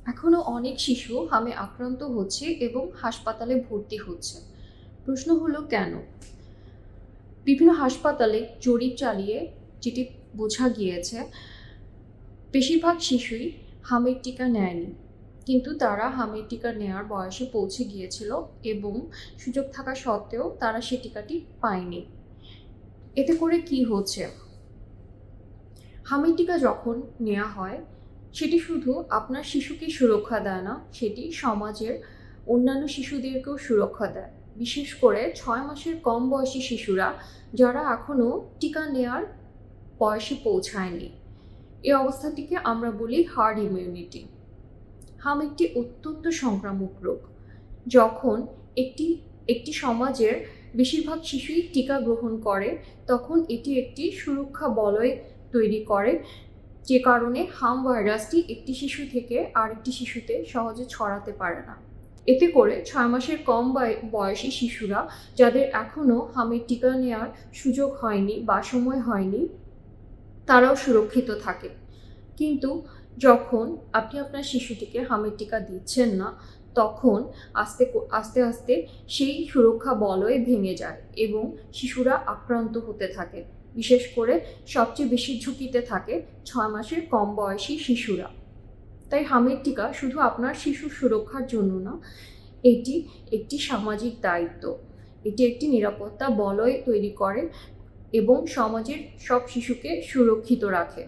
এখনও অনেক শিশু হামে আক্রান্ত হচ্ছে এবং হাসপাতালে ভর্তি হচ্ছে। প্রশ্ন হলো কেন? বিভিন্ন হাসপাতালে জরিপ চালিয়ে যেটি বোঝা গিয়েছে, বেশিরভাগ শিশুই হামের টিকা নেয়নি, কিন্তু তারা হামের টিকা নেওয়ার বয়সে পৌঁছে গিয়েছিল এবং সুযোগ থাকা সত্ত্বেও তারা সে টিকাটি পায়নি। এতে করে কি হচ্ছে? হামের টিকা যখন নেওয়া হয়, সেটি শুধু আপনার শিশুকে সুরক্ষা দেয় না, সেটি সমাজের অন্যান্য শিশুদেরকেও সুরক্ষা দেয়। বিশেষ করে ৬ মাসের কম বয়সী শিশুরা, যারা এখনও টিকা নেওয়ার বয়সে পৌঁছায়নি। এই অবস্থাটিকে আমরা বলি হার্ড ইমিউনিটি। হাম একটি অত্যন্ত সংক্রামক রোগ। যখন একটি সমাজের বেশিরভাগ শিশুই টিকা গ্রহণ করে, তখন এটি একটি সুরক্ষা বলয় তৈরি করে, যে কারণে হাম ভাইরাসটি একটি শিশু থেকে আরেকটি শিশুতে সহজে ছড়াতে পারে না। এতে করে ৬ মাসের কম বয়সী শিশুরা, যাদের এখনও হামের টিকা নেওয়ার সুযোগ হয়নি বা সময় হয়নি, তারাও সুরক্ষিত থাকে। কিন্তু যখন আপনি আপনার শিশুটিকে হামের টিকা দিচ্ছেন না, তখন আস্তে আস্তে সেই সুরক্ষা বলয় ভেঙে যায় এবং শিশুরা আক্রান্ত হতে থাকে। বিশেষ করে সবচেয়ে বেশি ঝুঁকিতে থাকে ৬ মাসের কম বয়সী শিশুরা। তাই হামের টিকা শুধু আপনার শিশুর সুরক্ষার জন্য না, এটি একটি সামাজিক দায়িত্ব। এটি একটি নিরাপত্তা বলয় তৈরি করে এবং সমাজের সব শিশুকে সুরক্ষিত রাখে।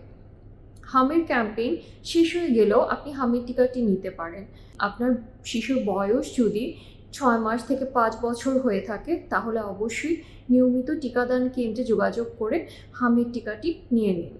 হামের ক্যাম্পেইন শেষ হয়ে গেলেও আপনি হামের টিকাটি নিতে পারেন। আপনার শিশুর বয়স যদি ৬ মাস থেকে ৫ বছর হয়ে থাকে, তাহলে অবশ্যই নিয়মিত টিকাদান কেন্দ্রে যোগাযোগ করে হামের টিকাটি নিয়ে নিন।